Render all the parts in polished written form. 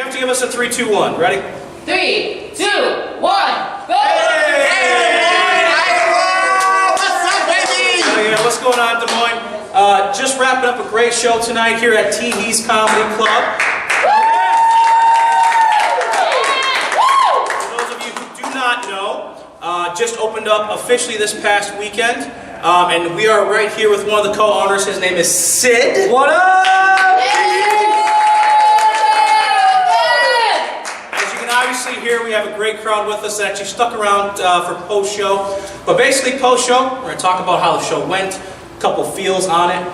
have to give us a 3, 2, 1. Ready? 3, 2, 1, go! What's going on, Des Moines? Just wrapping up a great show tonight here at Teehees Comedy Club. For those of you who do not know, just opened up officially this past weekend, and we are right here with one of the co-owners. His name is Sid. What up? As you can obviously hear, we have a great crowd with us that actually stuck around for post-show. But basically, post-show, we're going to talk about how the show went, a couple feels on it.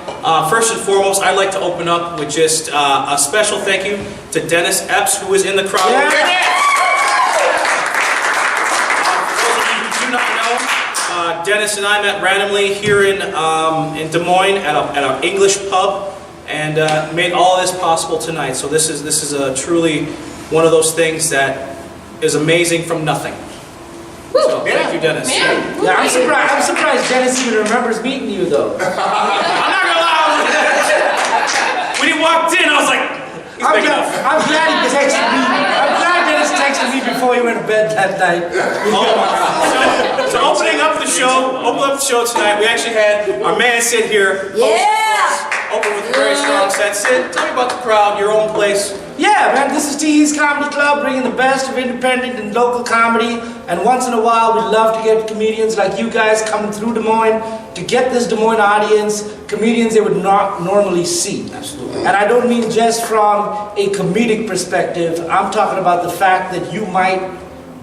First and foremost, I'd like to open up with just a special thank you to Dennis Epps, who is in the crowd. Yeah. For those of you who do not know, Dennis and I met randomly here in Des Moines at an English pub, and made all of this possible tonight. So this is truly one of those things that is amazing from nothing. So thank you, Dennis. Yeah, I'm surprised Dennis even remembers meeting you though. I'm not gonna lie. When he walked in, I was like, he's big enough. I'm glad he texted me. I'm glad Dennis texted me before he went to bed that night. So opening up the show tonight, we actually had our man Sid here. Open with a very strong set. Sid, tell me about the crowd, your own place. Yeah, man, this is Teehees Comedy Club, bringing the best of independent and local comedy. And once in a while, we love to get comedians like you guys coming through Des Moines to get this Des Moines audience, comedians they would not normally see. Absolutely. And I don't mean just from a comedic perspective. I'm talking about the fact that you might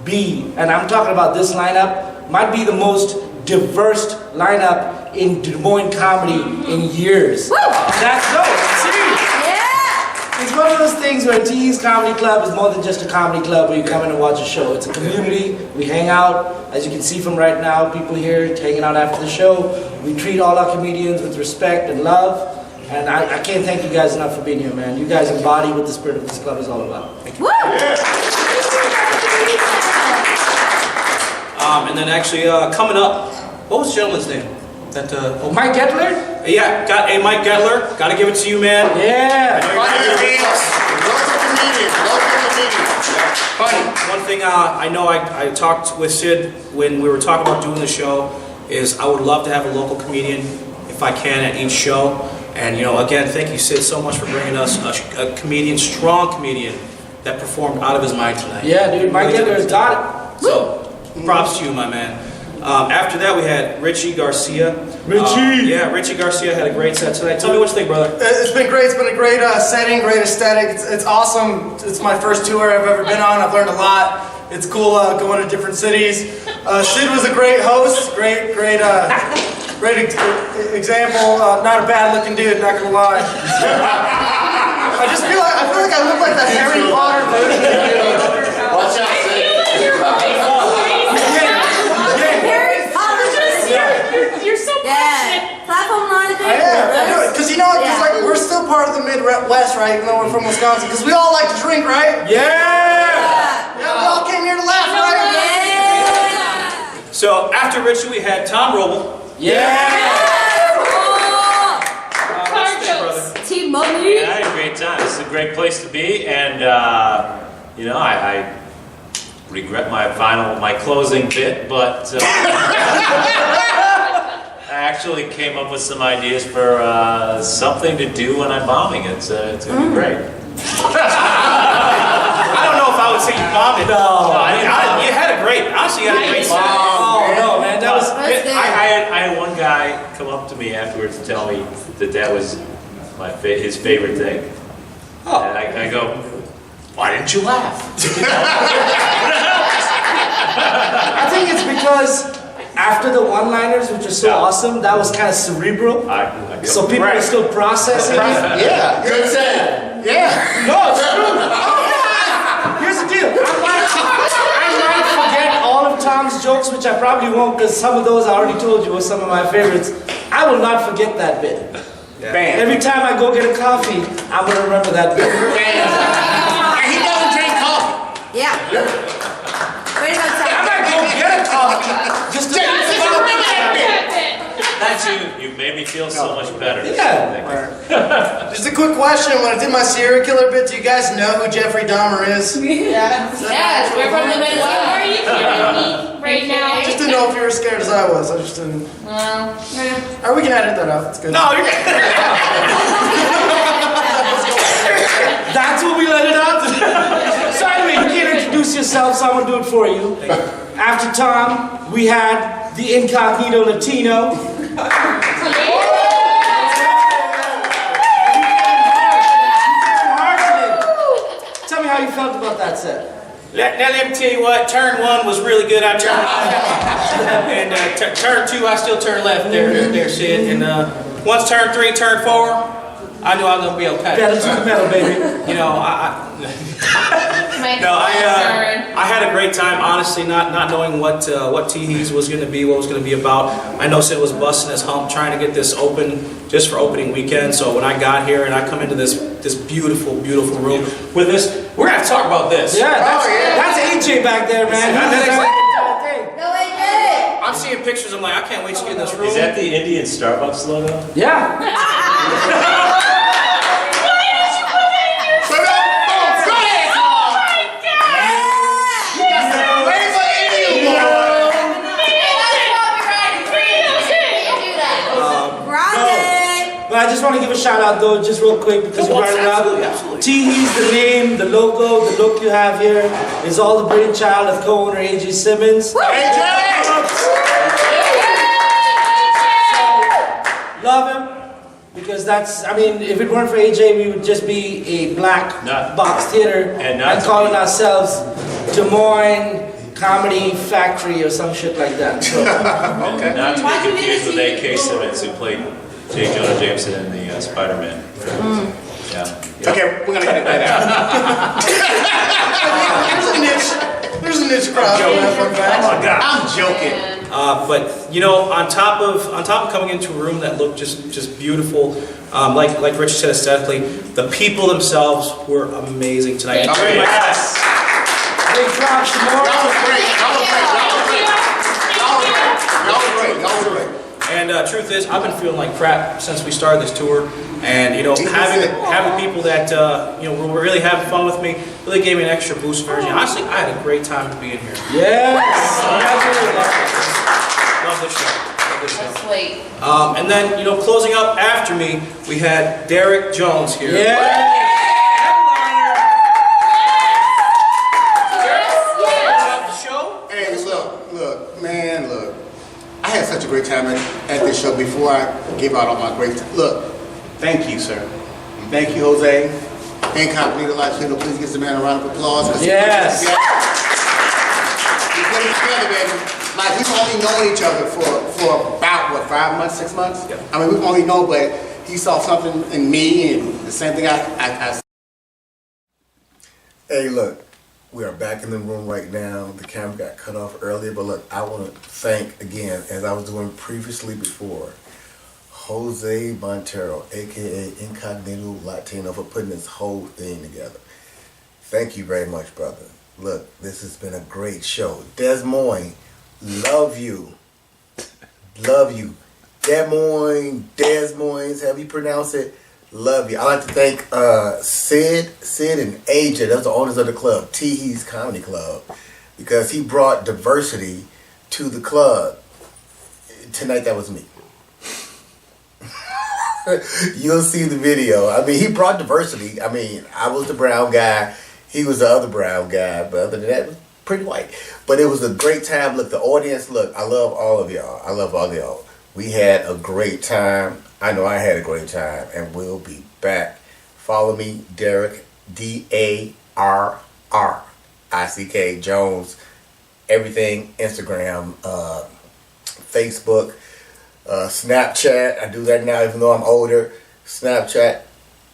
be, and I'm talking about this lineup, might be the most diverse lineup in Des Moines comedy in years. Woo! That's serious. It's one of those things where Teehees Comedy Club is more than just a comedy club where you come in and watch a show. It's a community. We hang out. As you can see from right now, people here hanging out after the show. We treat all our comedians with respect and love. And I can't thank you guys enough for being here, man. You guys embody what the spirit of this club is all about. Thank you. Woo! And then actually coming up, what was the gentleman's name? Mike Gettler? Yeah, Mike Gettler. Got to give it to you, man. Yeah. One thing I know I talked with Sid when we were talking about doing the show is I would love to have a local comedian if I can at each show. And again, thank you, Sid, so much for bringing us a comedian, strong comedian that performed out of his mind tonight. Yeah, dude, Mike Gettler's got it. So, props to you, my man. After that, we had Richie Garcia. Richie Garcia had a great set tonight. Tell me what you think, brother. It's been great. It's been a great setting, great aesthetic. It's awesome. It's my first tour I've ever been on. I've learned a lot. It's cool going to different cities. Sid was a great host. Great example. Not a bad-looking dude. Not gonna lie. I feel like I look like the Harry Potter version. Watch out, Sid. Because we're still part of the Midwest, right? Even though we're from Wisconsin. Because we all like to drink, right? Yeah! We all came here to laugh, right? Yeah! So after Richie, we had Tom Wrobel. Team Money. Yeah, I had a great time. This is a great place to be, and I regret my closing bit, but I actually came up with some ideas for something to do when I'm bombing. It's gonna be great. I don't know if I would say you bombed it. No, you had a great. Honestly, you had a great set. Oh no, man, that was. I had one guy come up to me afterwards and tell me that was his favorite thing. Oh. And I go, why didn't you laugh? I think it's because after the one-liners, which are so awesome, that was kind of cerebral. So people are still processing it. Yeah. Good set. Yeah. No, it's true. Here's the deal. I might forget all of Tom's jokes, which I probably won't, because some of those I already told you were some of my favorites. I will not forget that bit. Yeah. Every time I go get a coffee, I'm going to remember that bit. And he doesn't drink coffee. Yeah. Wait a minute. I might go get a coffee just to think about that bit. that you made me feel so much better. Yeah. Just a quick question. When I did my serial killer bit, do you guys know who Jeffrey Dahmer is? Yes, we're from the Venezuela. Are you kidding me right now? I just didn't know if you were as scared as I was. I just didn't. Or we can edit that out. It's good. No, you're good. That's what we let it out. So anyway, you can't introduce yourself, so I'm gonna do it for you. After Tom, we had the incognito Latino. Tell me how you felt about that set. Let me tell you what, turn 1 was really good. I turned and turn 2, I still turned left there, Sid. And once turn 3, turn 4, I knew I was gonna be okay. Pedal to the metal, baby. You know, I had a great time. Honestly, not knowing what Teehees was going to be, what it was going to be about. I know Sid was busting his hump trying to get this open just for opening weekend. So when I got here and I come into this beautiful room with this, we're gonna have to talk about this. Yeah, that's AJ back there, man. No, AJ. I'm seeing pictures. I'm like, I can't wait to get in this room. Is that the Indian Starbucks logo? Yeah. But I just want to give a shout out though, just real quick, because you brought it up. Absolutely. Teehees, the name, the logo, the look you have here is all the brainchild of co-owner AJ Simmons. Love him, because that's, I mean, if it weren't for AJ, we would just be a black box theater and calling ourselves Des Moines Comedy Factory or some shit like that. So. Okay. Not to be confused with A.K. Simmons, who played J. Jonah Jameson in the Spider-Man film. Yeah. Okay, we're gonna get that out. There's a niche crowd. Oh my God, I'm joking. But you know, on top of coming into a room that looked just beautiful, like Richie said, aesthetically, the people themselves were amazing tonight. Oh, yes. Big props to more. Y'all was great. Y'all was great. And truth is, I've been feeling like crap since we started this tour. And you know, having people that you know were really having fun with me really gave me an extra boost of energy. Honestly, I had a great time being here. Yes. Love this show. Love this show. That's sweet. And then, you know, closing up after me, we had Darrick Jones here. Yeah. Hey, look, man, look. I had such a great time at this show before I gave out all my great time. Look, thank you, sir. Thank you, Jose. Incognito Latino, please give the man a round of applause. Yes. We put it together, baby. Like, we've only known each other for about, what, 5 months, 6 months? Yep. I mean, we've only known, but he saw something in me and the same thing I Hey, look, we are back in the room right now. The camera got cut off earlier, but look, I want to thank again, as I was doing previously before, Jose Montero, aka Incognito Latino, for putting this whole thing together. Thank you very much, brother. Look, this has been a great show. Des Moines, love you. Love you. Des Moines, however you pronounce it. Love you. I'd like to thank Sid and AJ, that's the owners of the club, Teehees Comedy Club, because he brought diversity to the club. Tonight, that was me. You'll see the video. I mean, he brought diversity. I mean, I was the brown guy, he was the other brown guy, but other than that, it was pretty white. But it was a great time. Look, the audience, look, I love all of y'all. I love all of y'all. We had a great time. I know I had a great time, and we'll be back. Follow me, Darrick, Darrick Jones, everything, Instagram, Facebook, Snapchat. I do that now even though I'm older. Snapchat,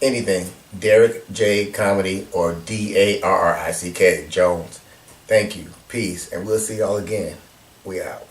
anything. Darrick J Comedy or Darrick Jones. Thank you. Peace. And we'll see y'all again. We out.